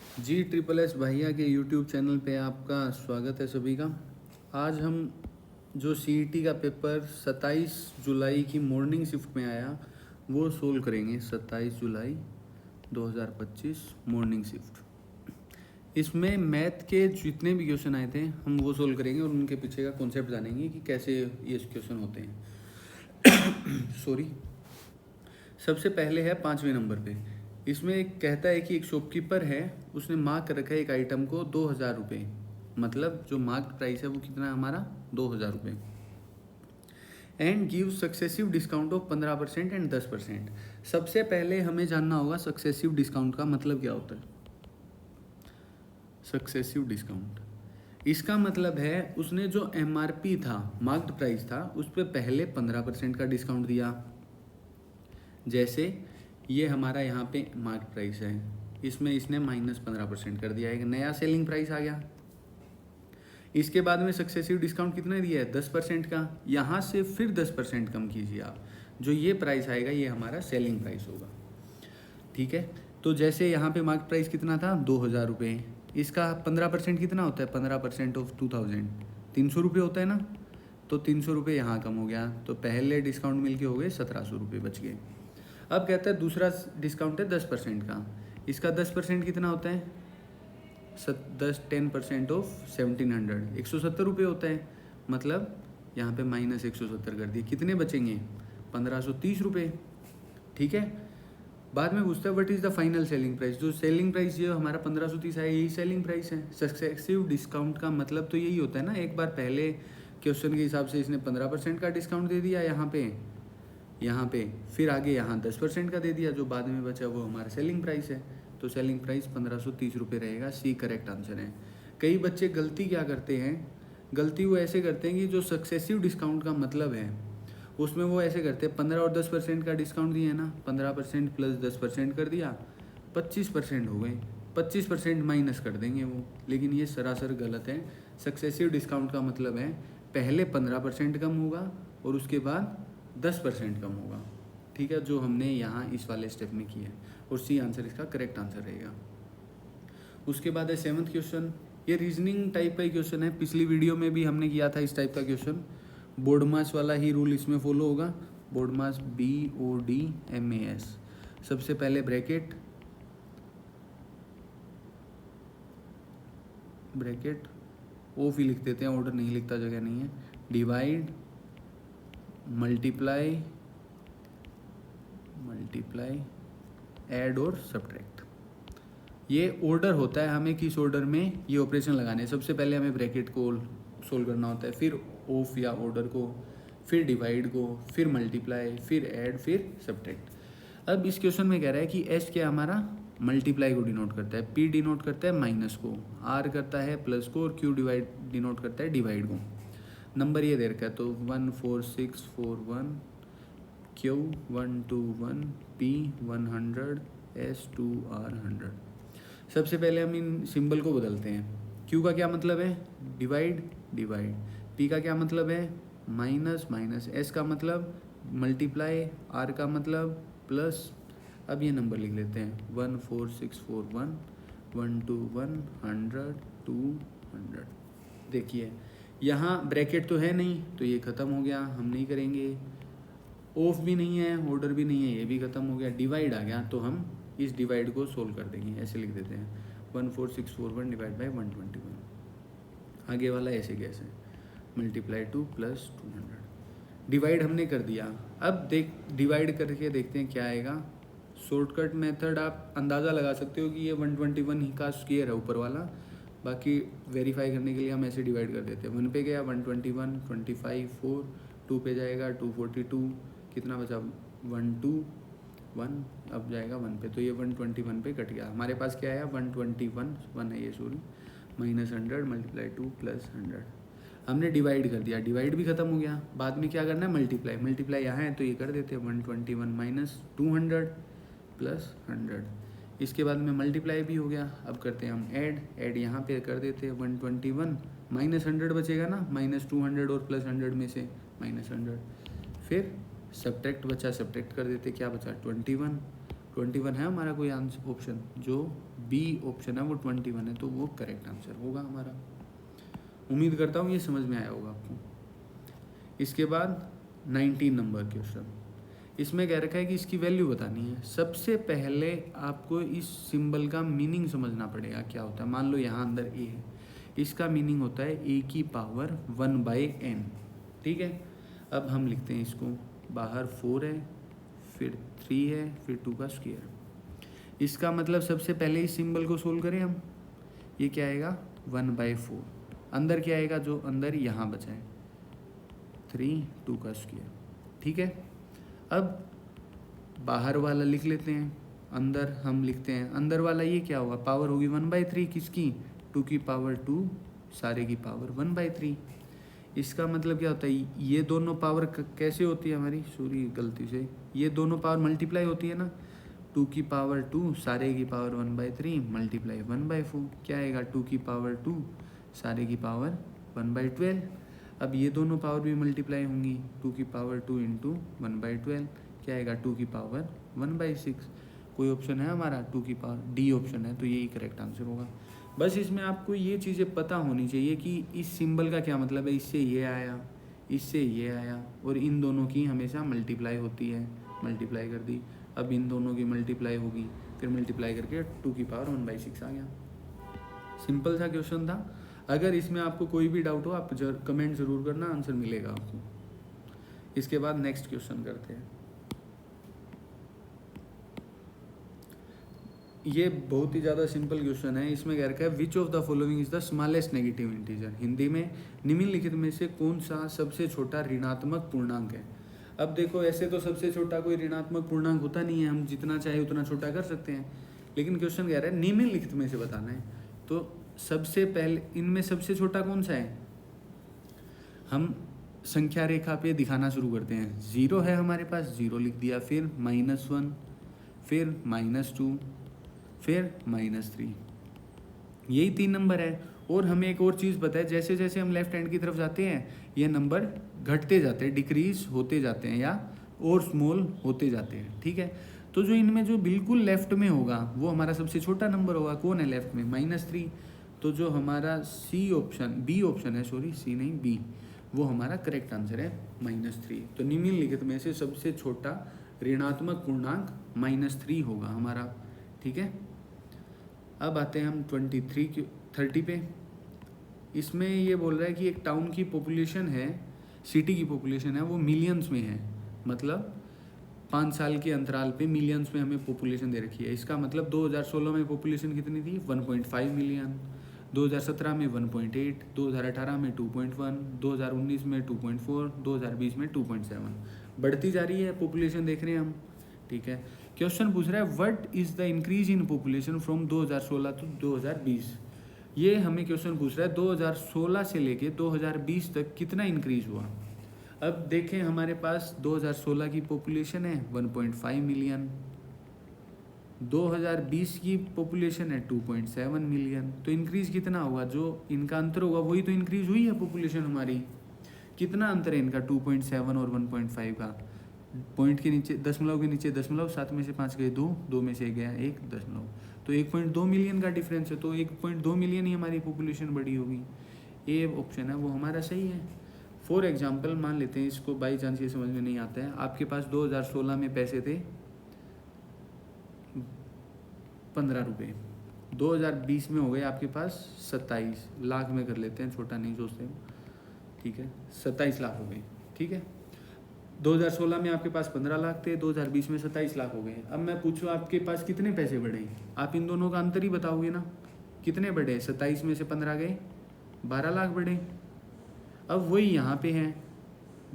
जी triple S भैया के YouTube channel पे आपका स्वागत है सभी का। आज हम जो सीईटी का पेपर 27 जुलाई की मॉर्निंग शिफ्ट में आया वो सोल्व करेंगे। 27 जुलाई 2025 मॉर्निंग शिफ्ट। इसमें मैथ के जितने भी क्वेश्चन आए थे हम वो सोल्व करेंगे और उनके पीछे का कॉन्सेप्ट जानेंगे कि कैसे ये क्वेश्चन होते हैं। सॉरी। सबसे पहले है 5वें नंबर पे। इसमें एक कहता है कि एक शॉपकीपर है, उसने मार्क कर रखा है एक आइटम को 2000 रुपये। मतलब जो मार्क प्राइस है वो कितना है हमारा 2000 रुपये। And give successive discount of 15% and 10%। सबसे पहले हमें जानना होगा सक्सेसिव डिस्काउंट का मतलब क्या होता है। सक्सेसिव डिस्काउंट इसका मतलब है उसने जो एमआरपी था, मार्क्ड प्राइस था, उस पर पहले 15% का डिस्काउंट दिया। जैसे ये हमारा यहाँ पे मार्क प्राइस है, इसमें इसने -15% कर दिया, एक नया सेलिंग प्राइस आ गया। इसके बाद में सक्सेसिव डिस्काउंट कितना दिया है 10% का। यहाँ से फिर 10% कम कीजिए आप, जो ये प्राइस आएगा ये हमारा सेलिंग प्राइस होगा। ठीक है, तो जैसे यहाँ पे मार्क प्राइस कितना था 2000 रुपये, इसका 15% कितना होता है 15% ऑफ 2000 300 रुपये होता है ना। तो 300 रुपये यहाँ कम हो गया, तो पहले डिस्काउंट मिलके हो गए 1700 रुपये बच गए। अब कहता है दूसरा डिस्काउंट है 10% का। इसका 10% कितना होता है 10% ऑफ 1700 170 रुपये होता है। मतलब यहाँ पे -170 कर दिए, कितने बचेंगे 1530 रुपये। ठीक है, बाद में पूछता है what is the final selling price. जो सेलिंग प्राइस ये हमारा 1530 है, यही सेलिंग प्राइस है। सक्सेसिव डिस्काउंट का मतलब तो यही होता है ना, एक बार पहले क्वेश्चन के हिसाब से इसने 15% का डिस्काउंट दे दिया यहाँ पे फिर आगे यहाँ 10% का दे दिया, जो बाद में बचा वो हमारा सेलिंग प्राइस है। तो सेलिंग प्राइस 1530 रुपये रहेगा। सी करेक्ट आंसर है। कई बच्चे गलती क्या करते हैं, गलती वो ऐसे करते हैं कि जो सक्सेसिव डिस्काउंट का मतलब है उसमें वो ऐसे करते हैं 15 और 10% का डिस्काउंट दिया है ना, 15% प्लस 10% कर दिया, 25% हो गए, 25% माइनस कर देंगे वो। लेकिन ये सरासर गलत है। सक्सेसिव डिस्काउंट का मतलब है पहले 15% कम होगा और उसके बाद 10% कम होगा। ठीक है, जो हमने यहाँ इस वाले स्टेप में किया है, और सी आंसर इसका करेक्ट आंसर रहेगा। उसके बाद है 7th क्वेश्चन। ये रीजनिंग टाइप का क्वेश्चन है, पिछली वीडियो में भी हमने किया था इस टाइप का क्वेश्चन। बोर्डमास वाला ही रूल इसमें फॉलो होगा। बोर्डमास BODMAS। सबसे पहले ब्रैकेट ऑफ ही लिख देते हैं, ऑर्डर नहीं लिखता, जगह नहीं है। डिवाइड, मल्टीप्लाई, ऐड और सब्ट्रैक्ट। ये ऑर्डर होता है, हमें किस ऑर्डर में ये ऑपरेशन लगाने हैं। सबसे पहले हमें ब्रैकेट को सोल्व करना होता है, फिर ऑफ या ऑर्डर को, फिर डिवाइड को, फिर मल्टीप्लाई, फिर ऐड, फिर सब्ट्रैक्ट। अब इस क्वेश्चन में कह रहा है कि एस क्या हमारा मल्टीप्लाई को डिनोट करता है, P डिनोट करता है माइनस को, R करता है प्लस को, और Q डिनोट करता है डिवाइड को। नंबर ये दे रखा है, तो 14641, Q 121, P 100, S 2R 100। सबसे पहले हम इन सिंबल को बदलते हैं। Q का क्या मतलब है डिवाइड, P का क्या मतलब है माइनस, S का मतलब मल्टीप्लाई, R का मतलब प्लस। अब ये नंबर लिख लेते हैं 14641, 121, 100, 200। देखिए यहाँ ब्रैकेट तो है नहीं, तो ये ख़त्म हो गया, हम नहीं करेंगे। ऑफ भी नहीं है, ऑर्डर भी नहीं है, ये भी ख़त्म हो गया। डिवाइड आ गया, तो हम इस डिवाइड को सोल्व कर देंगे। ऐसे लिख देते हैं 14641 डिवाइड बाई 121। आगे वाला ऐसे कैसे मल्टीप्लाई 2 प्लस 200। डिवाइड हमने कर दिया। अब डिवाइड करके देखते हैं क्या आएगा। शॉर्टकट मेथड आप अंदाज़ा लगा सकते हो कि ये 121 ही का स्क्वायर है ऊपर वाला। बाकी वेरीफाई करने के लिए हम ऐसे डिवाइड कर देते हैं। 1 पे गया 121, 25, 4, 2 पे जाएगा 242, कितना बचा 121, अब जाएगा 1 पे, तो ये 121 पे कट गया। हमारे पास क्या आया 121, 1 है ये सॉरी, -100 मल्टीप्लाई 2 प्लस 100। हमने डिवाइड कर दिया, डिवाइड भी खत्म हो गया। बाद में क्या करना है मल्टीप्लाई यहाँ है तो ये कर देते हैं 121 माइनस 200 प्लस 100। इसके बाद में मल्टीप्लाई भी हो गया। अब करते हैं हम ऐड यहाँ पे कर देते हैं 121 माइनस 100 बचेगा ना, -200 और प्लस 100 में से -100। फिर सब्ट्रैक्ट बचा, सब्ट्रैक्ट कर देते, क्या बचा 21, 21 है हमारा कोई आंसर ऑप्शन, जो बी ऑप्शन है वो 21 है, तो वो करेक्ट आंसर होगा हमारा। उम्मीद करता हूँ ये समझ में आया होगा आपको। इसके बाद 19 नंबर क्वेश्चन, इसमें कह रखा है कि इसकी वैल्यू बतानी है। सबसे पहले आपको इस सिंबल का मीनिंग समझना पड़ेगा क्या होता है। मान लो यहाँ अंदर ए है, इसका मीनिंग होता है ए की पावर 1/n, ठीक है। अब हम लिखते हैं इसको, बाहर 4 है, फिर 3 है, फिर 2 का स्क्वायर। इसका मतलब सबसे पहले इस सिंबल को सोल्व करें हम, ये क्या आएगा 1/4, अंदर क्या आएगा, जो अंदर यहाँ बचा है 3, 2 का स्क्वायर, ठीक है। अब बाहर वाला लिख लेते हैं, अंदर हम लिखते हैं, अंदर वाला ये क्या होगा, पावर होगी 1/3 किसकी, 2 की पावर 2, सारे की पावर 1/3। इसका मतलब क्या होता है, ये दोनों पावर कैसे होती है हमारी, सॉरी गलती से, ये दोनों पावर मल्टीप्लाई होती है ना, 2 की पावर 2, सारे की पावर 1/3 मल्टीप्लाई 1/4, क्या आएगा 2 की पावर 2, सारे की पावर 1/12। अब ये दोनों पावर भी मल्टीप्लाई होंगी, 2 की पावर 2 इंटू 1/12, क्या आएगा 2 की पावर 1/6। कोई ऑप्शन है हमारा 2 की पावर, डी ऑप्शन है, तो यही करेक्ट आंसर होगा। बस इसमें आपको ये चीज़ें पता होनी चाहिए कि इस सिंबल का क्या मतलब है, इससे ये आया, इससे ये आया, और इन दोनों की हमेशा मल्टीप्लाई होती है, मल्टीप्लाई कर दी। अब इन दोनों की मल्टीप्लाई होगी, फिर मल्टीप्लाई करके 2 की पावर 1/6 आ गया। सिंपल सा क्वेश्चन था। अगर इसमें आपको कोई भी डाउट हो आप कमेंट ज़रूर करना, आंसर मिलेगा आपको। इसके बाद नेक्स्ट क्वेश्चन करते हैं। ये बहुत ही ज़्यादा सिंपल क्वेश्चन है। इसमें कह रखा है which of the following is the smallest negative integer, Hindi में निम्नलिखित में से कौन सा सबसे छोटा ऋणात्मक पूर्णांक है। अब देखो, ऐसे तो सबसे छोटा कोई ऋणात्मक पूर्णांक होता नहीं है, हम जितना चाहे उतना छोटा कर सकते हैं, लेकिन क्वेश्चन कह रहा है निम्नलिखित में से बताना है। तो सबसे पहले इनमें सबसे छोटा कौन सा है, हम संख्या रेखा पे दिखाना शुरू करते हैं। 0 है हमारे पास, 0 लिख दिया, फिर -1, फिर -2, फिर -3, यही 3 नंबर है। और हमें एक और चीज़ पता है, जैसे जैसे हम लेफ्ट हैंड की तरफ जाते हैं ये नंबर घटते जाते हैं, डिक्रीज होते जाते हैं या और स्मॉल होते जाते हैं, ठीक है। तो जो इनमें जो बिल्कुल लेफ्ट में होगा वो हमारा सबसे छोटा नंबर होगा। कौन है लेफ्ट में, -3। तो जो हमारा बी ऑप्शन है, सॉरी सी नहीं बी, वो हमारा करेक्ट आंसर है -3। तो निम्नलिखित में से सबसे छोटा ऋणात्मक पूर्णांक -3 होगा हमारा, ठीक है। अब आते हैं हम 30 पे। इसमें ये बोल रहा है कि एक टाउन की पॉपुलेशन है, सिटी की पॉपुलेशन है, वो मिलियंस में है, मतलब 5 साल के अंतराल पे मिलियंस में हमें पॉपुलेशन दे रखी है। इसका मतलब 2016 में पॉपुलेशन कितनी थी, 1.5 मिलियन, 2017 में 1.8, 2018 में 2.1, 2019 में 2.4, 2020 में 2.7, बढ़ती जा रही है पॉपुलेशन, देख रहे हैं हम, ठीक है। क्वेश्चन पूछ रहा है what is the increase in population from 2016 to 2020। ये हमें क्वेश्चन पूछ रहा है 2016 से लेके 2020 तक कितना इंक्रीज हुआ। अब देखें हमारे पास 2016 की पॉपुलेशन है 1.5 मिलियन, 2020 की पॉपुलेशन है 2.7 मिलियन, तो इंक्रीज कितना होगा, जो इनका अंतर होगा वही तो इंक्रीज हुई है पॉपुलेशन हमारी। कितना अंतर है इनका, 2.7 और 1.5 का, पॉइंट के नीचे दशमलव के नीचे दशमलव, 7 में से 5 गए 2, 2 में से 1 गया 1 दशमलव, तो 1.2 मिलियन का डिफरेंस है। तो 1.2 मिलियन ही हमारी पॉपुलेशन बढ़ी होगी। ये ऑप्शन है वो हमारा सही है। फॉर एग्जांपल मान लेते हैं, इसको बाई चांस ये समझ में नहीं आता है, आपके पास 2016 में पैसे थे 15 रुपये, 2020 में हो गए आपके पास 27 लाख में कर लेते हैं, छोटा नहीं सोचते, ठीक है, 27 लाख हो गए, ठीक है। 2016 में आपके पास 15 लाख थे, 2020 में 27 लाख हो गए। अब मैं पूछूं आपके पास कितने पैसे बढ़े, आप इन दोनों का अंतर ही बताओगे ना, कितने बढ़े, 27 में से 15 गए 12 लाख बढ़े। अब वही यहाँ पे हैं,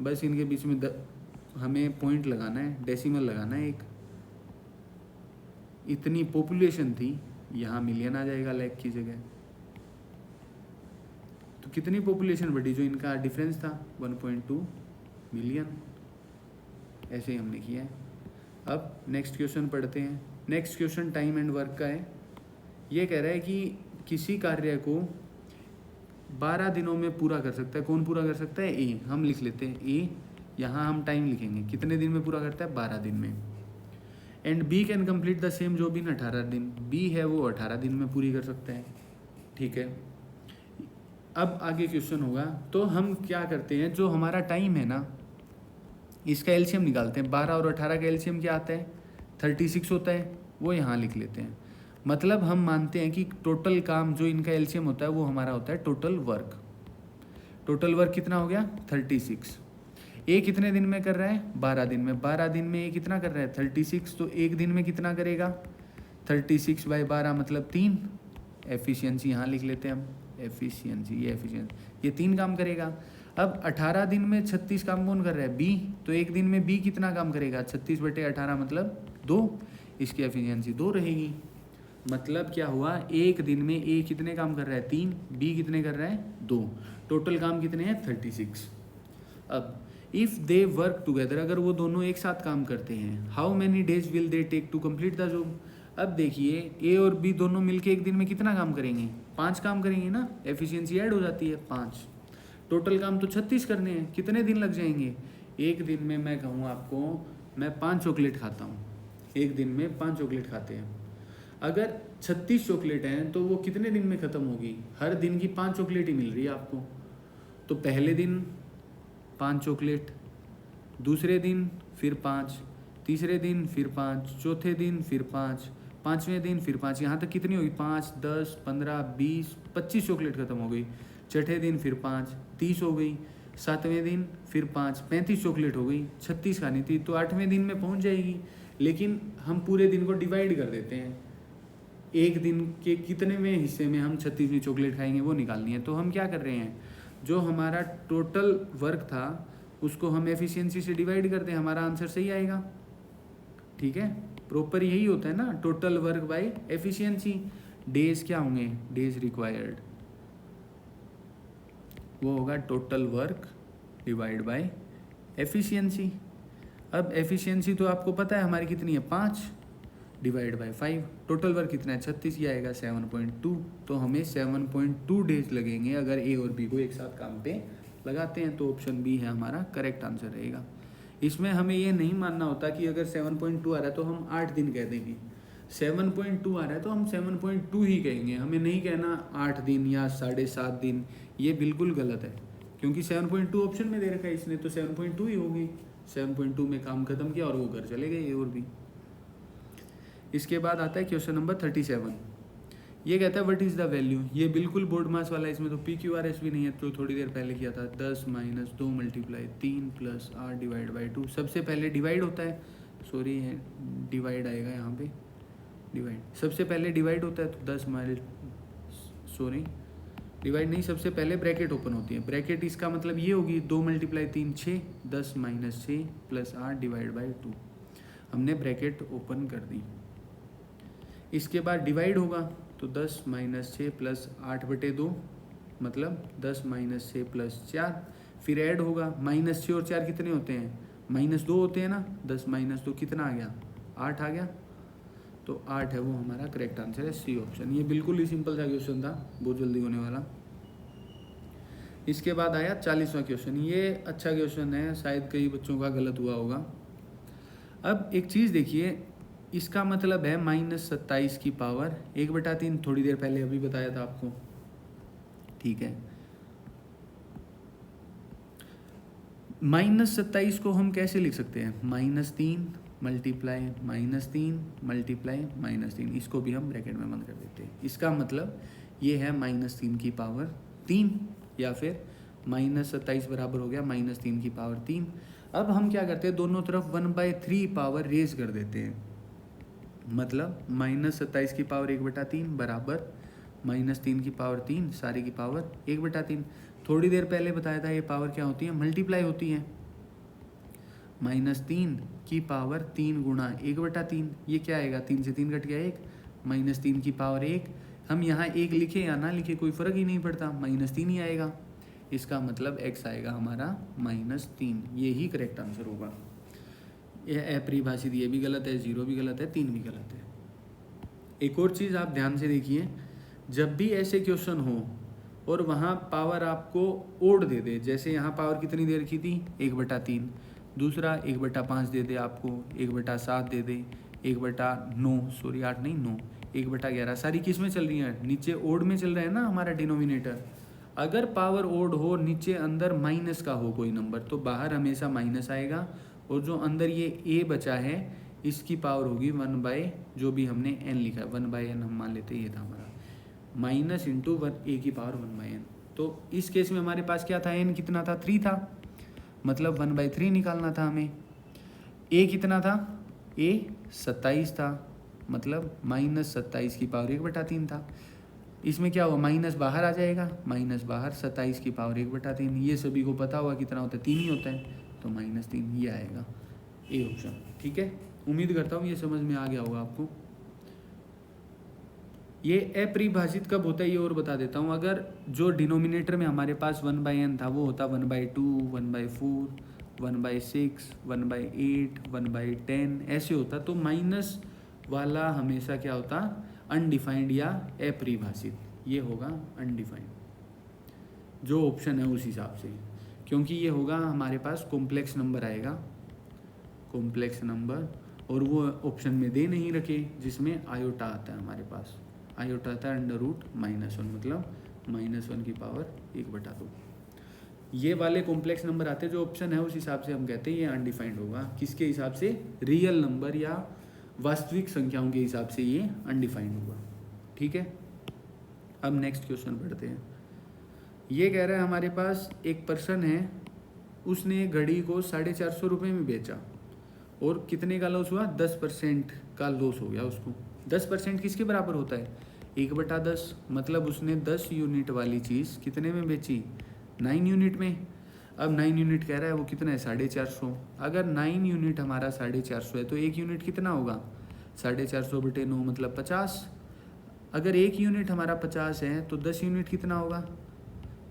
बस इनके बीच में हमें पॉइंट लगाना है, डेसिमल लगाना है एक। इतनी पॉपुलेशन थी, यहाँ मिलियन आ जाएगा लाख की जगह। तो कितनी पॉपुलेशन बढ़ी, जो इनका डिफरेंस था 1.2 मिलियन। ऐसे ही हमने किया है। अब नेक्स्ट क्वेश्चन पढ़ते हैं। Next question time and work का है। ये कह रहा है कि किसी कार्य को 12 दिनों में पूरा कर सकता है। कौन पूरा कर सकता है, ए। हम लिख लेते हैं ए, यहाँ हम टाइम लिखेंगे, कितने दिन में पूरा करता है, 12 दिन में। And B can complete the same job in 18 दिन। बी है वो 18 दिन में पूरी कर सकता है, ठीक है। अब आगे क्वेश्चन होगा, तो हम क्या करते हैं, जो हमारा टाइम है ना, इसका एलसीएम निकालते हैं। 12 और 18 का एलसीएम क्या आता है, 36 होता है, वो यहाँ लिख लेते हैं। मतलब हम मानते हैं कि टोटल काम जो इनका एलसीएम होता है वो हमारा होता है टोटल वर्क। टोटल वर्क कितना हो गया, 36। ए कितने दिन में कर रहा है, 12 दिन में। 12 दिन में ए कितना कर रहा है, 36। तो एक दिन में कितना करेगा, 36/12 मतलब 3। एफिशिएंसी यहाँ लिख लेते हैं हम, एफिशिएंसी, ये एफिशिएंसी, ये 3 काम करेगा। अब 18 दिन में 36 काम कौन कर रहा है, बी। तो एक दिन में बी कितना काम करेगा, 36/18 मतलब 2। इसकी एफिशिएंसी 2 रहेगी। मतलब क्या हुआ, एक दिन में ए कितने काम कर रहा है, 3, बी कितने कर रहा है, 2। टोटल काम कितने हैं, 36। अब इफ़ दे वर्क टुगेदर, अगर वो दोनों एक साथ काम करते हैं, how many days will they take to complete the job. अब देखिए ए और बी दोनों मिलके एक दिन में कितना काम करेंगे, 5 काम करेंगे ना, एफिशिएंसी ऐड हो जाती है 5। टोटल काम तो 36 करने हैं, कितने दिन लग जाएंगे। एक दिन में मैं कहूँ आपको, मैं 5 चॉकलेट खाता हूँ, एक दिन में 5 चॉकलेट खाते हैं। अगर 36 चॉकलेट हैं तो वो कितने दिन में ख़त्म होगी, हर दिन की 5 चॉकलेट ही मिल रही है आपको। तो पहले दिन 5 चॉकलेट, दूसरे दिन फिर 5, तीसरे दिन फिर 5, चौथे दिन फिर 5, पाँचवें दिन फिर 5, यहाँ तक कितनी होगी, 5, 10, 15, 20, 25 चॉकलेट ख़त्म हो गई। छठे दिन फिर 5, 30 हो गई। सातवें दिन फिर 5, 35 चॉकलेट हो गई। 36 खानी थी तो 8वें दिन में पहुँच जाएगी। लेकिन हम पूरे दिन को डिवाइड कर देते हैं, एक दिन के कितने में हिस्से में हम 36वीं चॉकलेट खाएंगे वो निकालनी है। तो हम क्या कर रहे हैं, जो हमारा टोटल वर्क था उसको हम एफिशिएंसी से डिवाइड कर दें, हमारा आंसर सही आएगा, ठीक है। प्रॉपर यही होता है ना, total work by efficiency. Days क्या होंगे, डेज रिक्वायर्ड, वो होगा total work divide by efficiency. अब एफिशिएंसी तो आपको पता है हमारी कितनी है, 5 डिवाइड बाय 5। टोटल वर्क कितना है, 36, ये आएगा 7.2। तो हमें 7.2 डेज लगेंगे अगर ए और बी को एक साथ काम पे लगाते हैं। तो ऑप्शन बी है हमारा करेक्ट आंसर रहेगा। इसमें हमें ये नहीं मानना होता कि अगर 7.2 आ रहा है तो हम 8 दिन कह देंगे, 7.2 आ रहा है तो हम 7.2 ही कहेंगे। हमें नहीं कहना 8 दिन या 7.5 दिन, ये बिल्कुल गलत है, क्योंकि 7.2 ऑप्शन में दे रखा है इसने, तो 7.2 ही होगी। 7.2 में काम खत्म किया और वो घर चले गए ए और बी। इसके बाद आता है क्वेश्चन नंबर 37। ये कहता है व्हाट इज़ द वैल्यू। ये बिल्कुल बोर्ड मास वाला है, इसमें तो PQRS भी नहीं है, तो थोड़ी देर पहले किया था। 10 - 2 × 3 + 8 डिवाइड बाई 2। सबसे पहले डिवाइड होता है, सॉरी है डिवाइड आएगा यहाँ पे, डिवाइड सबसे पहले डिवाइड होता है। तो 10 सॉरी डिवाइड नहीं, सबसे पहले ब्रैकेट ओपन होती है। ब्रैकेट इसका मतलब ये होगी 2 × 3 6, 10 - 6 + 8 डिवाइड बाई 2। हमने ब्रैकेट ओपन कर दी। इसके बाद डिवाइड होगा तो 10 - 6 + 8/2 मतलब 10 - 6 + 4। फिर ऐड होगा, -6 और 4 कितने होते हैं, -2 होते हैं ना। 10 - 2 कितना आ गया, 8 आ गया। तो 8 है वो हमारा करेक्ट आंसर है, सी ऑप्शन। ये बिल्कुल ही सिंपल सा क्वेश्चन था, बहुत जल्दी होने वाला। इसके बाद आया 40वां क्वेश्चन। ये अच्छा क्वेश्चन है, शायद कई बच्चों का गलत हुआ होगा। अब एक चीज़ देखिए, इसका मतलब है -27 की पावर 1/3। थोड़ी देर पहले अभी बताया था आपको, ठीक है। -27 को हम कैसे लिख सकते हैं, -3 मल्टीप्लाई -3 मल्टीप्लाई -3। इसको भी हम ब्रैकेट में बंद कर देते हैं। इसका मतलब ये है -3 की पावर 3, या फिर -27 बराबर हो गया -3 की पावर 3। अब हम क्या करते हैं, दोनों तरफ 1/3 पावर रेज कर देते हैं। मतलब -27 की पावर 1/3 बराबर -3 की पावर 3 सारी की पावर 1/3। थोड़ी देर पहले बताया था ये पावर क्या होती है, मल्टीप्लाई होती है। -3 की पावर 3 गुणा 1/3, ये क्या आएगा, 3 से 3 कट गया 1, -3 की पावर 1। हम यहाँ 1 लिखे या ना लिखे कोई फ़र्क ही नहीं पड़ता, -3 ही आएगा। इसका मतलब x आएगा हमारा -3। ये ही करेक्ट आंसर होगा। यह अपरिभाषित ये भी गलत है, 0 भी गलत है, 3 भी गलत है। एक और चीज़ आप ध्यान से देखिए, जब भी ऐसे क्वेश्चन हो और वहाँ पावर आपको ओड दे दे, जैसे यहाँ पावर कितनी दे रखी थी 1/3, दूसरा 1/5 दे दे आपको, 1/7 दे दे, 1/9, सॉरी 8 नहीं 9, 1/11 सारी किस में चल रही है, नीचे ओड में चल रहा है ना हमारा डिनोमिनेटर। अगर पावर ओड हो, नीचे अंदर माइनस का हो कोई नंबर, तो बाहर हमेशा माइनस आएगा, और जो अंदर ये ए बचा है इसकी पावर होगी 1/, जो भी हमने n लिखा है 1/n हम मान लेते हैं, ये था हमारा माइनस इंटू 1 ए की पावर 1/n। तो इस केस में हमारे पास क्या था, n कितना था, 3 था, मतलब 1/3 निकालना था हमें। a कितना था, a 27 था, मतलब -27 की पावर 1/3 था। इसमें क्या हुआ, माइनस बाहर आ जाएगा, माइनस बाहर 27 की पावर 1/3, ये सभी को पता होगा कितना होता है, 3 ही होता है, तो -3 ये आएगा ए ऑप्शन। ठीक है, उम्मीद करता हूँ ये समझ में आ गया होगा आपको। ये अपरिभाषित कब होता है ये और बता देता हूँ। अगर जो डिनोमिनेटर में हमारे पास 1/n था वो होता 1/2, 1/4, 1/6, 1/8, 1/10 ऐसे होता, तो माइनस वाला हमेशा क्या होता, अनडिफाइंड या अपरिभाषित, ये होगा अनडिफाइंड, जो ऑप्शन है उस हिसाब से, क्योंकि ये होगा हमारे पास कॉम्प्लेक्स नंबर आएगा, कॉम्प्लेक्स नंबर, और वो ऑप्शन में दे नहीं रखे, जिसमें आयोटा आता है हमारे पास, आयोटा आता है √-1, मतलब -1 की पावर 1/2। ये वाले कॉम्प्लेक्स नंबर आते हैं, जो ऑप्शन है उस हिसाब से हम कहते हैं ये अनडिफाइंड होगा। किसके हिसाब से, रियल नंबर या वास्तविक संख्याओं के हिसाब से ये अनडिफाइंड होगा। ठीक है, अब नेक्स्ट क्वेश्चन पढ़ते हैं। ये कह रहा है हमारे पास एक पर्सन है, उसने घड़ी को 450 रुपये में बेचा, और कितने का लॉस हुआ, 10% का लॉस हो गया उसको। 10% किसके बराबर होता है, 1/10, मतलब उसने 10 यूनिट वाली चीज़ कितने में बेची, 9 यूनिट में। अब 9 यूनिट कह रहा है, वो कितना है, 450। अगर 9 यूनिट हमारा 450 है, तो 1 यूनिट कितना होगा, 450/9 मतलब 50। अगर 1 यूनिट हमारा 50 है, तो 10 यूनिट कितना होगा,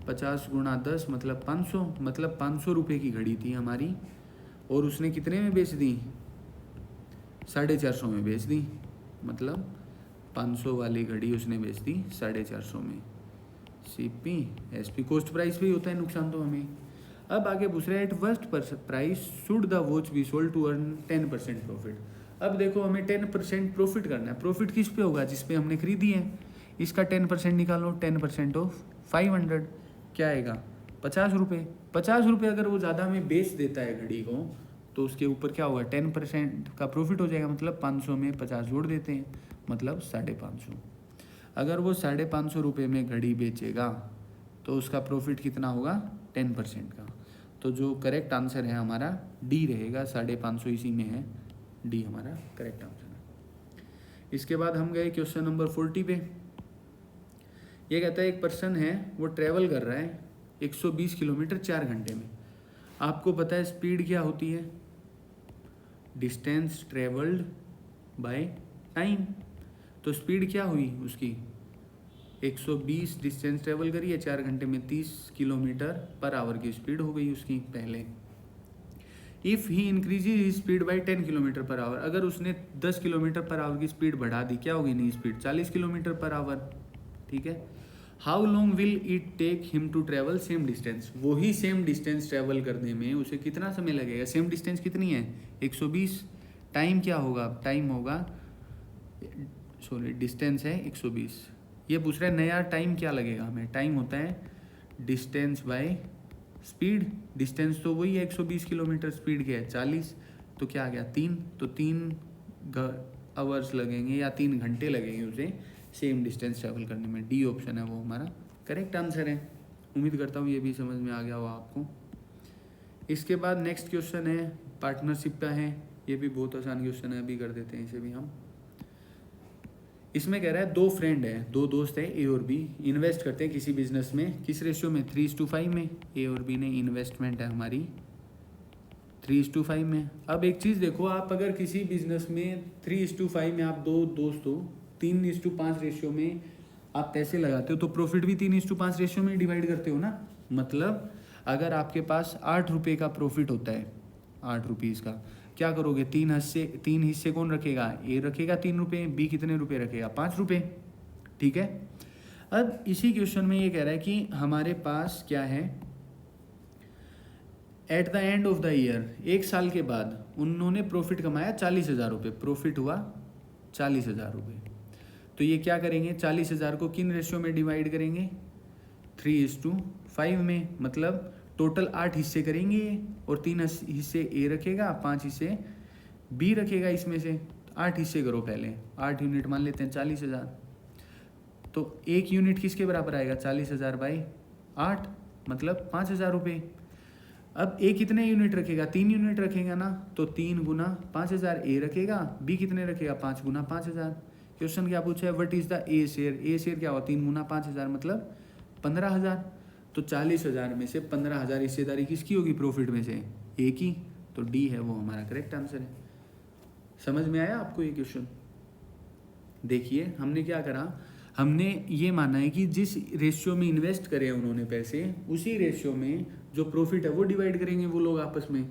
50 × 10 मतलब 500, मतलब 500 रुपये की घड़ी थी हमारी, और उसने कितने में बेच दी, 450 में बेच दी, मतलब 500 वाली घड़ी उसने बेच दी 450 में। CP SP कॉस्ट प्राइस भी होता है नुकसान तो हमें। अब आगे पूछ रहा है, एट वर्स्ट price should the watch be sold to earn 10% profit. अब देखो हमें 10% प्रॉफिट करना है, प्रॉफिट किस पे होगा, जिस पे हमने खरीदी है, इसका 10% निकालो, 10% ऑफ 500 क्या आएगा, 50 रुपये। 50 रुपये अगर वो ज़्यादा में बेच देता है घड़ी को, तो उसके ऊपर क्या होगा, 10% का प्रॉफिट हो जाएगा, मतलब 500 में 50 जोड़ देते हैं, मतलब 550। अगर वो 550 रुपये में घड़ी बेचेगा, तो उसका प्रॉफिट कितना होगा, 10% का। तो जो करेक्ट आंसर है हमारा डी रहेगा, 550 इसी में है, डी हमारा करेक्ट आंसर है। इसके बाद हम गए क्वेश्चन नंबर 40 पे। ये कहता है एक पर्सन है, वो ट्रैवल कर रहा है 120 किलोमीटर 4 घंटे में। आपको पता है स्पीड क्या होती है, डिस्टेंस ट्रेवल्ड बाय टाइम। तो स्पीड क्या हुई उसकी, 120 डिस्टेंस ट्रेवल करी है 4 घंटे में, 30 km/h की स्पीड हो गई उसकी पहले। If he increases speed bye 10 km/h, अगर उसने 10 km/h की स्पीड बढ़ा दी, क्या होगी नई स्पीड, 40 km/h। ठीक है, how long will it take him to travel same distance, वही सेम डिस्टेंस ट्रैवल करने में उसे कितना समय लगेगा, सेम डिस्टेंस कितनी है 120, टाइम क्या होगा, टाइम होगा, सॉरी डिस्टेंस है 120। ये पूछ रहा है नया टाइम क्या लगेगा हमें, टाइम होता है डिस्टेंस बाय स्पीड। डिस्टेंस तो वही है 120 किलोमीटर, स्पीड क्या है 40, तो क्या आ गया 3, तो 3 आवर्स लगेंगे या 3 घंटे लगेंगे उसे सेम डिस्टेंस ट्रैवल करने में। डी ऑप्शन है वो हमारा करेक्ट आंसर है। उम्मीद करता हूँ ये भी समझ में आ गया होगा आपको। इसके बाद नेक्स्ट क्वेश्चन है पार्टनरशिप का है, ये भी बहुत आसान क्वेश्चन है, अभी कर देते हैं इसे भी हम। इसमें कह रहा है 2 फ्रेंड है, 2 दोस्त है ए और बी, इन्वेस्ट करते हैं किसी बिजनेस में, किस रेशियो में 3:5 में। ए और बी ने इन्वेस्टमेंट है हमारी 3:5 में। अब एक चीज़ देखो, आप अगर किसी बिजनेस में 3:5 में आप 2 दोस्त हो, 3:5 रेशियो में आप पैसे लगाते हो, तो प्रॉफिट भी 3:5 रेशियो में डिवाइड करते हो ना। मतलब अगर आपके पास 8 रुपये का प्रॉफिट होता है, 8 रुपीज़ का, क्या करोगे, 3 हिस्से कौन रखेगा, ए रखेगा 3 रुपये, बी कितने रुपये रखेगा 5 रुपये। ठीक है, अब इसी क्वेश्चन में ये कह रहा है कि हमारे पास क्या है, at the end of the year, एक साल के बाद उन्होंने प्रॉफिट कमाया 40,000 रुपये, प्रॉफिट हुआ 40,000 रुपये। तो ये क्या करेंगे, 40,000 को किन रेशियो में डिवाइड करेंगे, 3:5 में, मतलब टोटल 8 हिस्से करेंगे ये, और 3 हिस्से ए रखेगा, 5 हिस्से बी रखेगा। इसमें से 8 हिस्से करो पहले, 8 यूनिट मान लेते हैं 40,000। तो एक यूनिट किसके बराबर आएगा, 40,000 बाई 8, मतलब 5,000 रुपये। अब ए कितने यूनिट रखेगा, 3 यूनिट रखेगा ना, तो 3 गुना 5,000 ए रखेगा, बी कितने रखेगा, 5 गुना 5,000। क्वेश्चन क्या पूछा है, what is the A share, A share क्या हुआ, 3 गुना 5,000 मतलब 15,000। तो 40,000 में से 15,000 हिस्सेदारी किसकी होगी प्रॉफिट में से, ए की। तो डी है वो हमारा करेक्ट आंसर है। समझ में आया आपको ये क्वेश्चन। देखिए हमने क्या करा, हमने ये माना है कि जिस रेशियो में इन्वेस्ट करे उन्होंने पैसे, उसी रेशियो में जो प्रॉफिट है वो डिवाइड करेंगे वो लोग आपस में।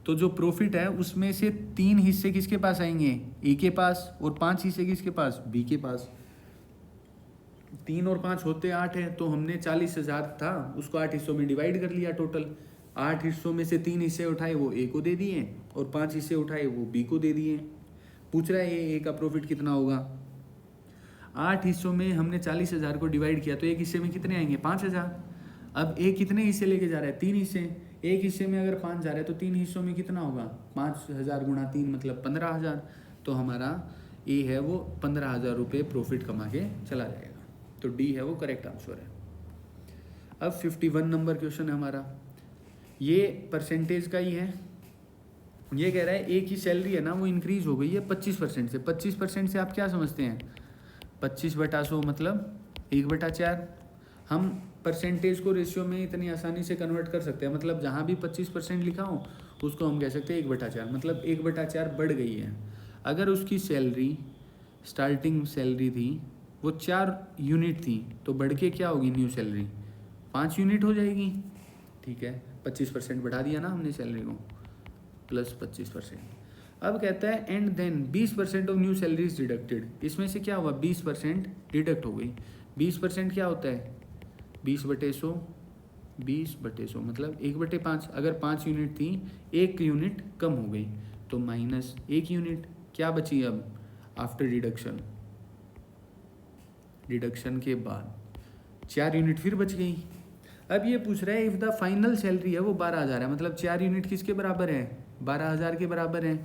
तो जो प्रॉफिट है उसमें से 3 हिस्से किसके पास आएंगे, ए के पास, और 5 हिस्से किसके पास, बी के पास। 3 और 5 होते 8 है, तो हमने 40,000 था उसको 8 हिस्सों में डिवाइड कर लिया। टोटल 8 हिस्सों में से 3 हिस्से उठाए वो ए को दे दिए, और 5 हिस्से उठाए वो बी को दे दिए। पूछ रहा है ए का प्रॉफिट कितना होगा। 8 हिस्सों में हमने 40,000 को डिवाइड किया, तो एक हिस्से में कितने आएंगे, 5,000। अब ए कितने हिस्से लेके जा रहा है, 3 हिस्से। एक हिस्से में अगर 5 जा रहा है तो 3 हिस्सों में कितना होगा, 5,000 गुणा 3 मतलब 15,000। तो हमारा ए है वो 15,000 रुपये प्रॉफिट कमा के चला जाएगा। तो डी है वो करेक्ट आंसर है। अब 51 नंबर क्वेश्चन है हमारा, ये परसेंटेज का ही है। ये कह रहा है ए की सैलरी है ना वो इंक्रीज हो गई है 25% से। 25% से आप क्या समझते हैं, 25/100 मतलब 1/4। हम परसेंटेज को रेशियो में इतनी आसानी से कन्वर्ट कर सकते हैं, मतलब जहाँ भी 25% लिखा हो उसको हम कह सकते हैं 1/4, मतलब 1/4 बढ़ गई है। अगर उसकी सैलरी स्टार्टिंग सैलरी थी वो 4 यूनिट थी, तो बढ़ के क्या होगी न्यू सैलरी, 5 यूनिट हो जाएगी। ठीक है, 25% बढ़ा दिया ना हमने सैलरी को, प्लस 25%। अब कहता है and then 20% of new salary is deducted. इसमें से क्या हुआ, 20% डिडक्ट हो गई। 20% क्या होता है, 20/100, 20/100 मतलब 1/5। अगर 5 यूनिट थी, 1 यूनिट कम हो गई, तो माइनस 1 यूनिट। क्या बची अब आफ्टर डिडक्शन, डिडक्शन के बाद 4 यूनिट फिर बच गई। अब ये पूछ रहा है इफ़ द फाइनल सैलरी है वो 12,000 है, मतलब 4 यूनिट किसके बराबर है, 12,000 के बराबर है।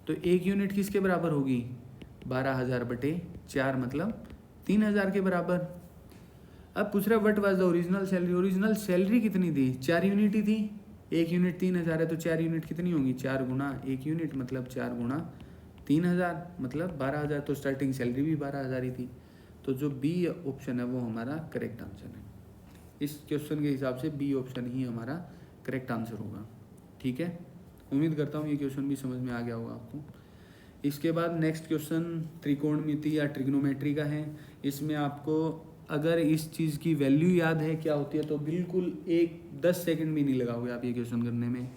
तो 1 यूनिट किसके बराबर होगी, 12,000/4 मतलब 3,000 के बराबर। अब पूछ रहा है what was the original salary, original salary कितनी थी, 4 यूनिट ही थी। 1 यूनिट 3,000 है, तो 4 यूनिट कितनी होंगी, 4 गुना 1 यूनिट मतलब 4 गुना 3,000 मतलब 12,000। तो स्टार्टिंग सैलरी भी 12,000 ही थी। तो जो बी ऑप्शन है वो हमारा करेक्ट आंसर है। इस क्वेश्चन के हिसाब से बी ऑप्शन ही हमारा करेक्ट आंसर होगा। ठीक है, उम्मीद करता हूँ ये क्वेश्चन भी समझ में आ गया होगा आपको। इसके बाद नेक्स्ट क्वेश्चन त्रिकोणमिति या ट्रिग्नोमेट्री का है। इसमें आपको अगर इस चीज़ की वैल्यू याद है क्या होती है, तो बिल्कुल 10 सेकंड भी नहीं लगाओगे आप ये क्वेश्चन करने में।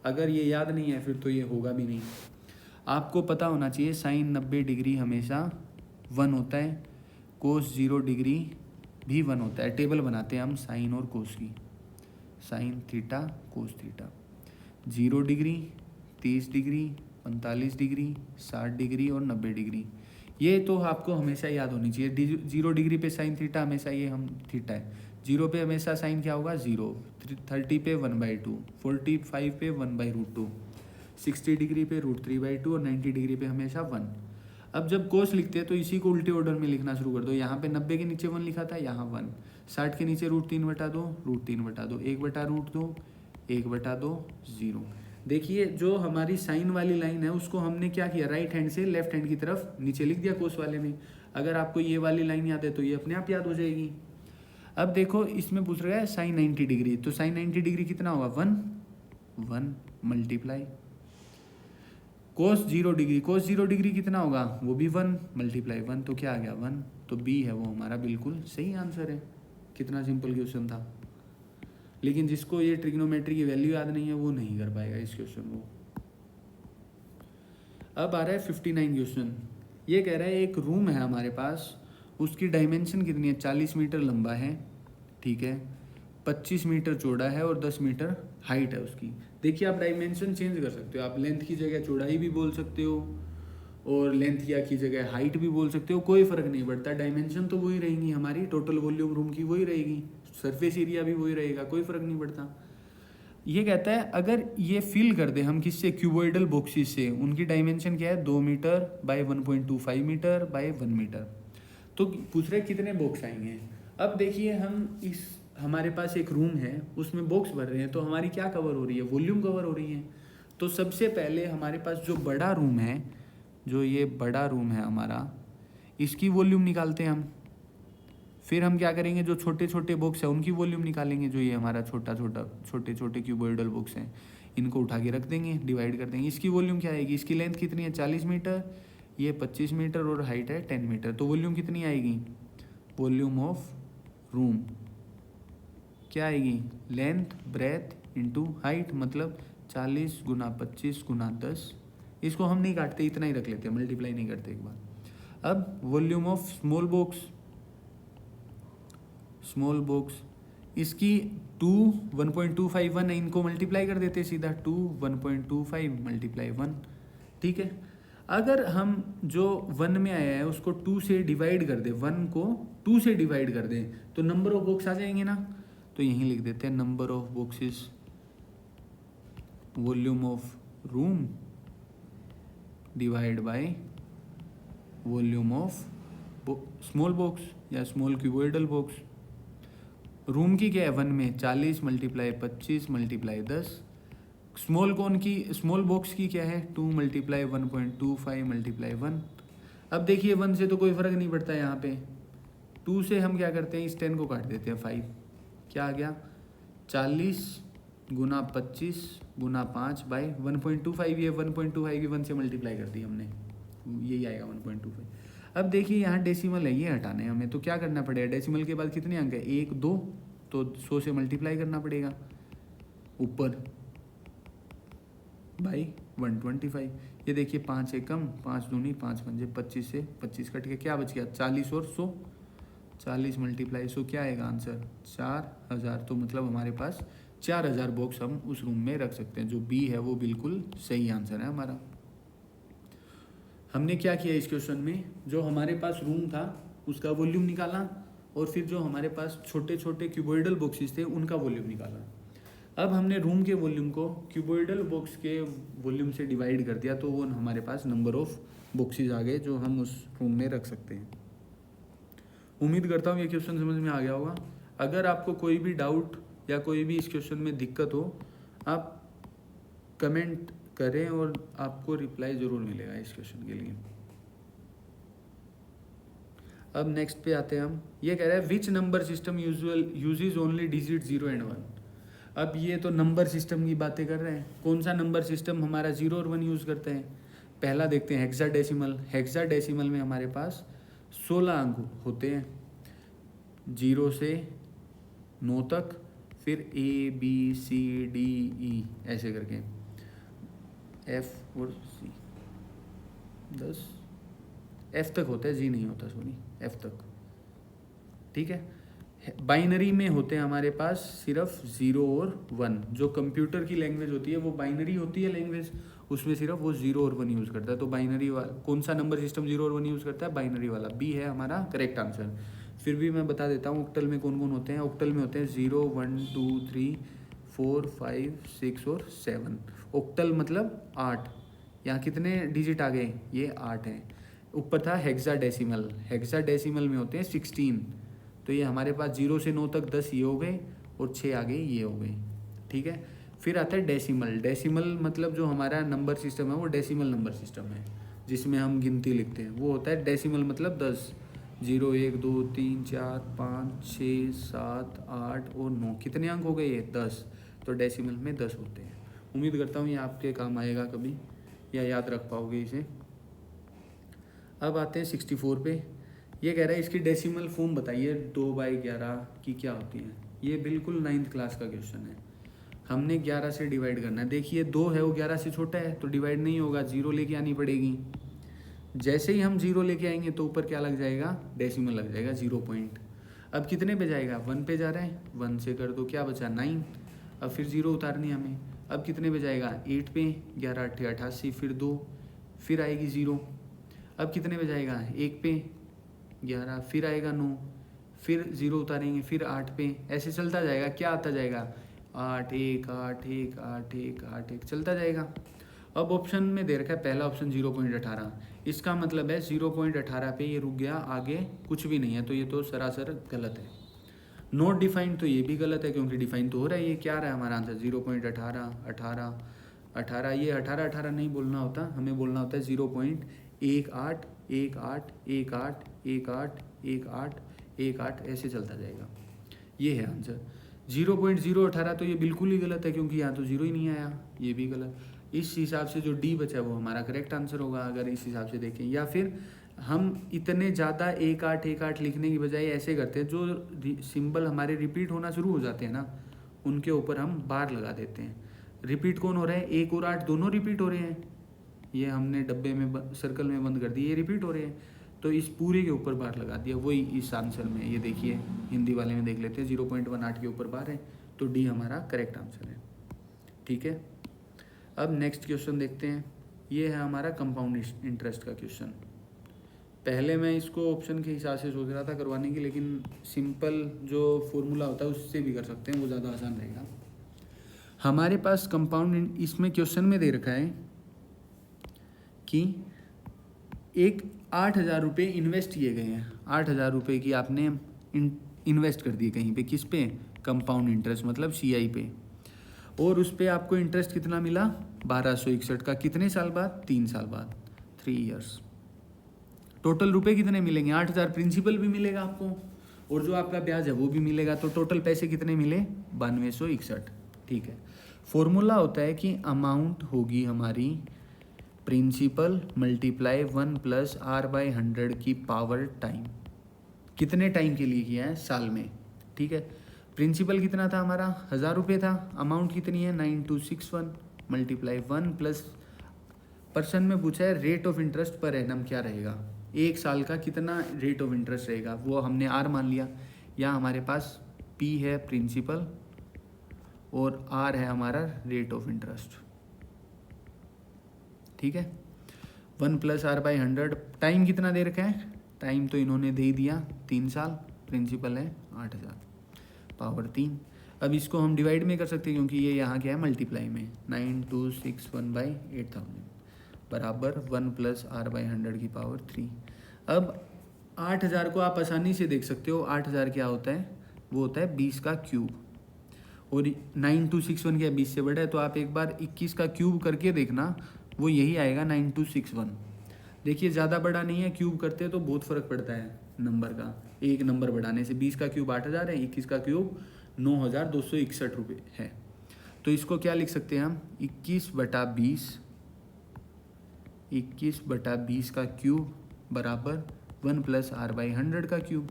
अगर ये याद नहीं है फिर तो ये होगा भी नहीं। आपको पता होना चाहिए साइन 90 डिग्री हमेशा 1 होता है, कोस 0 डिग्री भी 1 होता है। टेबल बनाते हैं हम साइन और कोस की, sine theta cos theta. 0 degree, 30 degree, 45 degree, 60 degree और 90 डिग्री। ये तो आपको हमेशा याद होनी चाहिए। 0 डिग्री पे साइन थीटा हमेशा ये हम थीटा है। 0 पे हमेशा साइन क्या होगा 0, 30 पे 1/2, 45 पे 1/√2, 60 डिग्री पे √3/2 और 90 डिग्री पे हमेशा 1। अब जब कोस लिखते हैं तो इसी को उल्टे ऑर्डर में लिखना शुरू कर दो। यहाँ पे 90 के नीचे 1 लिखा था, यहाँ 1। 60 के नीचे √3/2, √3/2, 1/√2, 1/2, 0। देखिए जो हमारी साइन वाली लाइन है उसको हमने क्या किया, राइट हैंड से लेफ्ट हैंड की तरफ नीचे लिख दिया कोस वाले में। अगर आपको ये वाली लाइन याद है तो ये अपने आप याद हो जाएगी। अब देखो इसमें पूछ रहा है साइन 90 डिग्री, तो साइन 90 डिग्री कितना होगा 1 मल्टीप्लाई कोस 0 डिग्री, कोस 0 डिग्री कितना होगा वो भी 1 मल्टीप्लाई 1, तो क्या आ गया 1। तो बी है वो हमारा बिल्कुल सही आंसर है। कितना सिंपल क्वेश्चन था, लेकिन जिसको ये ट्रिग्नोमेट्री की वैल्यू याद नहीं है वो नहीं कर पाएगा इस क्वेश्चन को। अब आ रहा है 59 क्वेश्चन। ये कह रहा है एक रूम है हमारे पास, उसकी डायमेंशन कितनी है, 40 मीटर लंबा है, ठीक है, 25 मीटर चौड़ा है और 10 मीटर हाइट है उसकी। देखिए आप डायमेंशन चेंज कर सकते हो, आप लेंथ की जगह चौड़ाई भी बोल सकते हो और लेंथ या की जगह हाइट भी बोल सकते हो, कोई फ़र्क नहीं पड़ता। डायमेंशन तो वही रहेंगी हमारी, टोटल वॉल्यूम रूम की वही रहेगी, सरफेस एरिया भी वही रहेगा, कोई फ़र्क नहीं पड़ता। ये कहता है अगर ये फिल कर दे हम किससे, क्यूबॉइडल बॉक्सेस से, उनकी डायमेंशन क्या है 2 metre by 1.25 metre by 1 metre. तो पूछ रहे कितने बॉक्स आएंगे। अब देखिए हम इस हमारे पास एक रूम है उसमें बॉक्स भर रहे हैं, तो हमारी क्या कवर हो रही है, वॉल्यूम कवर हो रही है। तो सबसे पहले हमारे पास जो बड़ा रूम है, जो ये बड़ा रूम है हमारा, इसकी वॉल्यूम निकालते हैं हम। फिर हम क्या करेंगे, जो छोटे छोटे बॉक्स हैं उनकी वॉल्यूम निकालेंगे। जो ये हमारा छोटे छोटे क्यूबॉइडल बॉक्स हैं इनको उठा के रख देंगे, डिवाइड कर देंगे। इसकी वॉल्यूम क्या आएगी, इसकी लेंथ कितनी है 40 मीटर, ये 25 मीटर और हाइट है 10 मीटर। तो वॉल्यूम कितनी आएगी, वॉल्यूम ऑफ रूम क्या आएगी, लेंथ ब्रेथ इंटू हाइट, मतलब 40 गुना 25 गुना 10। इसको हम नहीं काटते, इतना ही रख लेते हैं, मल्टीप्लाई नहीं करते एक बार। अब वॉल्यूम ऑफ स्मॉल बॉक्स इसकी 2 1.251 है, इनको मल्टीप्लाई कर देते सीधा, 2 1.25 मल्टीप्लाई 1। ठीक है, अगर हम जो 1 में आया है उसको 2 से डिवाइड कर दें, 1 को 2 से डिवाइड कर दें तो नंबर ऑफ बॉक्स आ जाएंगे ना। तो यहीं लिख देते हैं number of boxes volume of room divide by volume of small box या स्मॉल क्यूबॉइडल बॉक्स। रूम की क्या है 1 में 40 मल्टीप्लाई 25 मल्टीप्लाई 10। स्मॉल बॉक्स की क्या है 2 मल्टीप्लाई 1.25 मल्टीप्लाई 1। अब देखिए 1 से तो कोई फ़र्क नहीं पड़ता है यहाँ पे, 2 से हम क्या करते हैं, इस 10 को काट देते हैं 5। क्या आ गया 40 गुना 25 गुना 5 बाई 1.25। ये 1.25 की 1 से मल्टीप्लाई कर दी हमने, यही आएगा 1.25। अब देखिए यहाँ डेसिमल है, ये हटाने हमें, तो क्या करना पड़ेगा, डेसिमल के बाद कितने अंक है 1 2, तो 100 से मल्टीप्लाई करना पड़ेगा ऊपर बाई 125। ये देखिए 5 एक कम, 5 दूनी 5 पंजे 25 से 25 कट के क्या बच गया 40 और 100, 40 मल्टीप्लाई 100 क्या आएगा आंसर 4000। तो मतलब हमारे पास 4000 बॉक्स हम उस रूम में रख सकते हैं। जो बी है वो बिल्कुल सही आंसर है हमारा। हमने क्या किया इस क्वेश्चन में, जो हमारे पास रूम था उसका वॉल्यूम निकाला और फिर जो हमारे पास छोटे छोटे क्यूबॉइडल बॉक्सेस थे उनका वॉल्यूम निकाला। अब हमने रूम के वॉल्यूम को क्यूबॉइडल बॉक्स के वॉल्यूम से डिवाइड कर दिया, तो वो हमारे पास नंबर ऑफ बॉक्सेस आ गए जो हम उस रूम में रख सकते हैं। उम्मीद करता हूँ ये क्वेश्चन समझ में आ गया होगा। अगर आपको कोई भी डाउट या कोई भी इस क्वेश्चन में दिक्कत हो, आप कमेंट करें और आपको रिप्लाई ज़रूर मिलेगा इस क्वेश्चन के लिए। अब नेक्स्ट पे आते हैं हम। ये कह रहा है which number system uses only digit 0 and 1। अब ये तो नंबर सिस्टम की बातें कर रहे हैं, कौन सा नंबर सिस्टम हमारा 0 और 1 यूज़ करते हैं। पहला देखते हैं हेक्साडेसिमल। हेक्साडेसिमल में हमारे पास 16 अंक होते हैं, 0 से 9 तक, फिर ABCDE ऐसे करके, F और C 10 F तक होता है, G नहीं होता, सॉरी F तक। ठीक है, बाइनरी में होते हैं हमारे पास सिर्फ 0 और 1। जो कंप्यूटर की लैंग्वेज होती है वो बाइनरी होती है लैंग्वेज, उसमें सिर्फ वो 0 और 1 यूज़ करता है। तो बाइनरी वाला कौन सा नंबर सिस्टम 0 और 1 यूज़ करता है, बाइनरी वाला। बी है हमारा करेक्ट आंसर। फिर भी मैं बता देता हूँ ऑक्टल में कौन कौन होते हैं। ऑक्टल में होते हैं 0 1 2 3 4 5 6 और 7। ऑक्टल मतलब 8। यहाँ कितने डिजिट आ गए, ये 8 हैं। ऊपर था हेक्साडेसिमल। हेक्साडेसिमल में होते हैं 16। तो ये हमारे पास 0 से 9 तक 10 ये हो गए और 6 आ गए ये हो गए। ठीक है, फिर आता है डेसिमल। डेसिमल मतलब जो हमारा नंबर सिस्टम है वो डेसिमल नंबर सिस्टम है, जिसमें हम गिनती लिखते हैं, वो होता है डेसिमल मतलब 10। 0 1 2 3 4 5 6 7 8 और 9, कितने अंक हो गए ये 10। तो डेसिमल में 10 होते हैं। उम्मीद करता हूँ ये आपके काम आएगा कभी, या याद रख पाओगे इसे। अब आते हैं 64 पे। ये कह रहा है इसकी डेसिमल फॉर्म बताइए 2/11 की क्या होती है। ये बिल्कुल 9th क्लास का क्वेश्चन है। हमने 11 से डिवाइड करना है। देखिए 2 है वो 11 से छोटा है तो डिवाइड नहीं होगा, 0 लेके आनी पड़ेगी। जैसे ही हम 0 लेके आएंगे तो ऊपर क्या लग जाएगा, डेसिमल लग जाएगा 0 पॉइंट। अब कितने पे जाएगा, 1 पे जा रहा है, 1 से कर दो, क्या बचा 9। अब फिर 0 उतारनी है हमें। अब कितने पे जाएगा, 8 पे, 11 8 88, फिर 2, फिर आएगी 0। अब कितने पे जाएगा, 1 पे 11, फिर आएगा 9, फिर 0 उतारेंगे, फिर 8 पे, ऐसे चलता जाएगा। क्या आता जाएगा, 8 1 8 1 8 1 8 1 चलता जाएगा। अब ऑप्शन में दे रखा है पहला ऑप्शन 0.18, इसका मतलब है 0.18 पे ये रुक गया, आगे कुछ भी नहीं है, तो ये तो सरासर गलत है। नोट डिफाइंड तो ये भी गलत है, क्योंकि डिफाइन तो हो रहा है, ये क्या रहा है हमारा आंसर 0.18 18 18, ये 18 18 नहीं बोलना होता, हमें बोलना होता है 0.18 18 18 18 18 18 ऐसे चलता जाएगा। ये है आंसर। 0.018 तो ये बिल्कुल ही गलत है, क्योंकि यहाँ तो 0 ही नहीं आया, ये भी गलत। इस हिसाब से जो डी बचा है वो हमारा करेक्ट आंसर होगा, अगर इस हिसाब से देखें। या फिर हम इतने ज़्यादा 1 8 1 8 लिखने की बजाय ऐसे करते हैं, जो सिंबल हमारे रिपीट होना शुरू हो जाते हैं ना, उनके ऊपर हम बार लगा देते हैं। रिपीट कौन हो रहा है, 1 और 8 दोनों रिपीट हो रहे हैं, ये हमने डब्बे में सर्कल में बंद कर दिए, ये रिपीट हो रहे हैं, तो इस पूरे के ऊपर बार लगा दिया, वही इस आंसर में। ये देखिए हिंदी वाले में देख लेते हैं, 0.18 के ऊपर बार है, तो डी हमारा करेक्ट आंसर है। ठीक है, अब नेक्स्ट क्वेश्चन देखते हैं। ये है हमारा कंपाउंड इंटरेस्ट का क्वेश्चन। पहले मैं इसको ऑप्शन के हिसाब से सोच रहा था करवाने की, लेकिन सिंपल जो फॉर्मूला होता है उससे भी कर सकते हैं, वो ज़्यादा आसान रहेगा। हमारे पास कंपाउंड, इसमें क्वेश्चन में दे रखा है कि एक 8,000 रुपये इन्वेस्ट किए गए हैं, 8,000 रुपये की आपने इन्वेस्ट कर दिए कहीं पे, किस पे, कंपाउंड इंटरेस्ट मतलब CI पे, और उस पर आपको इंटरेस्ट कितना मिला, 1261 का, कितने साल बाद, 3 साल बाद, 3 ईयर्स। टोटल रुपए कितने मिलेंगे, 8,000 प्रिंसिपल भी मिलेगा आपको, और जो आपका ब्याज है वो भी मिलेगा, तो टोटल पैसे कितने मिले, 9261। ठीक है, फॉर्मूला होता है कि अमाउंट होगी हमारी प्रिंसिपल मल्टीप्लाई 1 + R/100 की पावर टाइम। कितने टाइम के लिए किया है, साल में। ठीक है, प्रिंसिपल कितना था हमारा, 1,000 रुपये था, अमाउंट कितनी है 9261 मल्टीप्लाई 1 प्लस परसेंट में पूछा है rate of interest per annum क्या रहेगा, एक साल का कितना रेट ऑफ इंटरेस्ट रहेगा, वो हमने R मान लिया। यहाँ हमारे पास P है प्रिंसिपल और R है हमारा रेट ऑफ इंटरेस्ट। ठीक है, 1 + R/100, टाइम कितना दे रखा है, टाइम तो इन्होंने दे ही दिया 3 साल, प्रिंसिपल है 8,000 पावर 3। अब इसको हम डिवाइड में कर सकते हैं, क्योंकि ये यहाँ क्या है मल्टीप्लाई में, 9261/8000 बराबर 1 + R/100 की पावर 3। अब 8,000 को आप आसानी से देख सकते हो, 8,000 क्या होता है, वो होता है 20 का क्यूब, और 9261 क्या 20 से बड़ा है, तो आप एक बार 21 का क्यूब करके देखना, वो यही आएगा 9261। देखिए ज़्यादा बड़ा नहीं है, क्यूब करते हैं तो बहुत फ़र्क पड़ता है नंबर का, एक नंबर बढ़ाने से। 20 का क्यूब 8,000 है, 21 का क्यूब 9,261 रुपये है, तो इसको क्या लिख सकते हैं हम, 21/20 का क्यूब बराबर 1 + R/100 का क्यूब।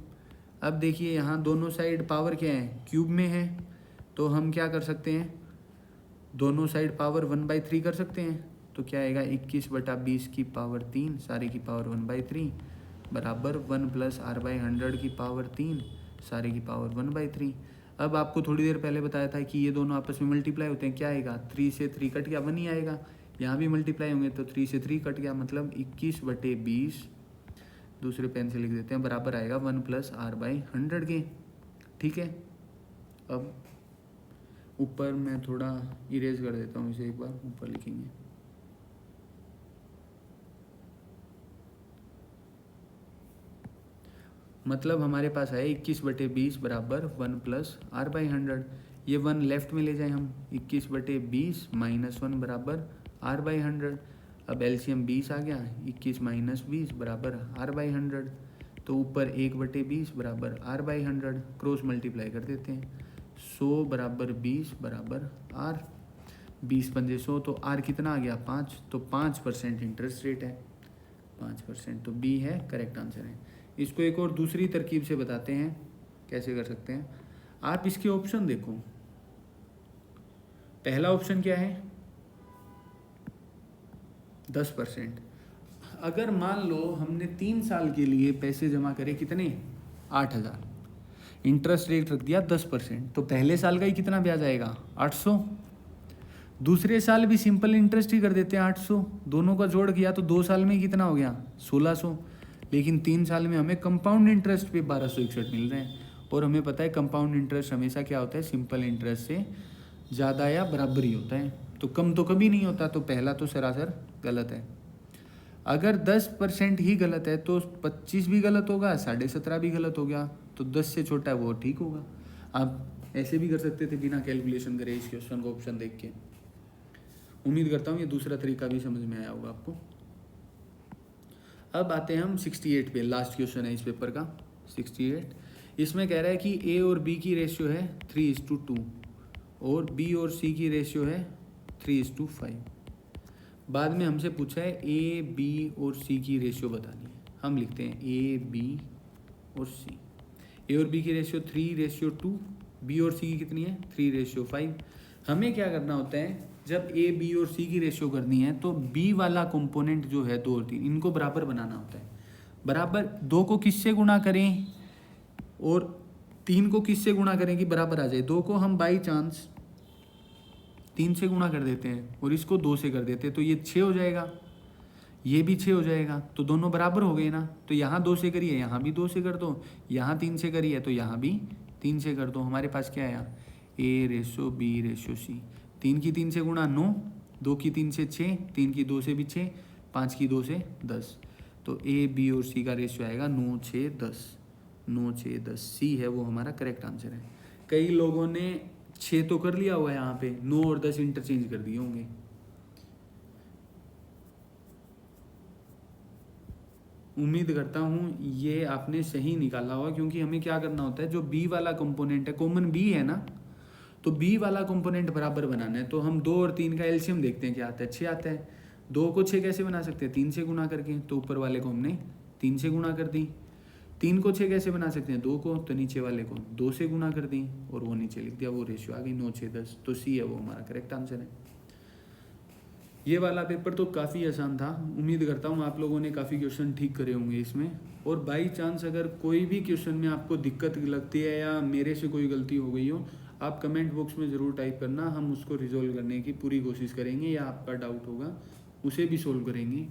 अब देखिए यहाँ दोनों साइड पावर क्या है, क्यूब में है, तो हम क्या कर सकते हैं, दोनों साइड पावर 1/3 कर सकते हैं, तो क्या आएगा 21/20 की पावर 3 सारे की पावर 1/3 बराबर 1 + R/100 की पावर 3 सारे की पावर 1/3। अब आपको थोड़ी देर पहले बताया था कि ये दोनों आपस में मल्टीप्लाई होते हैं, क्या आएगा 3 से 3 कट गया, 1 ही आएगा। यहाँ भी मल्टीप्लाई होंगे तो 3 से 3 कट गया, मतलब 21/20 दूसरे पेन से लिख देते हैं, बराबर आएगा 1 + R/100 के। ठीक है, अब ऊपर मैं थोड़ा इरेज कर देता हूँ इसे, एक बार ऊपर लिखेंगे। मतलब हमारे पास है 21/20 बराबर 1 + R/100। ये 1 लेफ्ट में ले जाएं हम, 21/20 - 1 बराबर R/100। अब एलसीएम 20 आ गया, 21 - 20 बराबर R/100, तो ऊपर 1/20 बराबर R/100, क्रॉस मल्टीप्लाई कर देते हैं, 100 बराबर 20 बराबर R, 20 पंजे 100, तो R कितना आ गया 5, तो 5% इंटरेस्ट रेट है, 5%, तो बी है करेक्ट आंसर है। इसको एक और दूसरी तरकीब से बताते हैं कैसे कर सकते हैं। आप इसके ऑप्शन देखो, पहला ऑप्शन क्या है 10%। अगर मान लो हमने 3 साल के लिए पैसे जमा करे, कितने 8,000, इंटरेस्ट रेट रख दिया 10%, तो पहले साल का ही कितना ब्याज आएगा 800। दूसरे साल भी सिंपल इंटरेस्ट ही कर देते हैं 800, दोनों का जोड़ किया तो 2 साल में ही कितना हो गया 1600। लेकिन 3 साल में हमें कंपाउंड इंटरेस्ट पे 1261 मिल रहे हैं, और हमें पता है कंपाउंड इंटरेस्ट हमेशा क्या होता है, सिंपल इंटरेस्ट से ज़्यादा या बराबर ही होता है, तो कम तो कभी नहीं होता। तो पहला तो सरासर गलत है। अगर 10% ही गलत है तो 25 भी गलत होगा, 17.5 भी गलत हो गया, तो 10 से छोटा है वो ठीक होगा। आप ऐसे भी कर सकते थे बिना कैलकुलेशन करे इस क्वेश्चन को ऑप्शन देख के। उम्मीद करता हूँ ये दूसरा तरीका भी समझ में आया होगा आपको। अब आते हैं हम 68 पे, लास्ट क्वेश्चन है इस पेपर का 68। इसमें कह रहा है कि ए और बी की रेशियो है 3:2 और बी और सी की रेशियो है 3:5। बाद में हमसे पूछा है ए बी और सी की रेशियो बतानी है। हम लिखते हैं ए बी और सी। ए और बी की रेशियो 3:2, बी और सी की कितनी है 3:5। हमें क्या करना होता है, जब ए बी और सी की रेशियो करनी है तो बी वाला कंपोनेंट जो है 2 और 3 इनको बराबर बनाना होता है। बराबर 2 को किससे गुणा करें और 3 को किससे गुणा करें कि बराबर आ जाए। 2 को हम बाई चांस 3 से गुणा कर देते हैं और इसको 2 से कर देते हैं, तो ये 6 हो जाएगा, ये भी 6 हो जाएगा, तो दोनों बराबर हो गए ना। तो यहाँ 2 से करिए, यहाँ भी 2 से कर दो, यहाँ 3 से करिए तो यहाँ भी 3 से कर दो। हमारे पास क्या आया A/B/C। 3 की 3 से गुणा 9, 2 की 3 से 6, 3 की 2 से भी 6, 5 की 2 से 10। तो ए बी और सी का रेशियो आएगा 9, 6, 10। 9, 6, 10 सी है वो हमारा करेक्ट आंसर है। कई लोगों ने 6 तो कर लिया हुआ है, यहाँ पे 9 और 10 इंटरचेंज कर दिए होंगे। उम्मीद करता हूँ ये आपने सही निकाला होगा, क्योंकि हमें क्या करना होता है, जो बी वाला कंपोनेंट है, कॉमन बी है ना, तो बी वाला कंपोनेंट बराबर बनाना है। तो हम 2 और 3 का एलसीएम देखते हैं क्या आता है, 6 आता है। 2 को 6 कैसे बना सकते हैं, 3 से गुणा करके, तो ऊपर वाले को हमने 3 से गुणा कर दी। 3 को 6 कैसे बना सकते हैं, 2 को, तो नीचे वाले को 2 से गुणा कर दी और वो नीचे लिख दिया, वो रेशियो आ गई 9, 6, 10। तो सी है वो हमारा करेक्ट आंसर है। ये वाला पेपर तो काफ़ी आसान था। उम्मीद करता हूँ आप लोगों ने काफ़ी क्वेश्चन ठीक करे होंगे इसमें। और बाई चांस अगर कोई भी क्वेश्चन में आपको दिक्कत लगती है या मेरे से कोई गलती हो गई हो, आप कमेंट बॉक्स में ज़रूर टाइप करना, हम उसको रिजॉल्व करने की पूरी कोशिश करेंगे, या आपका डाउट होगा उसे भी सोल्व करेंगे।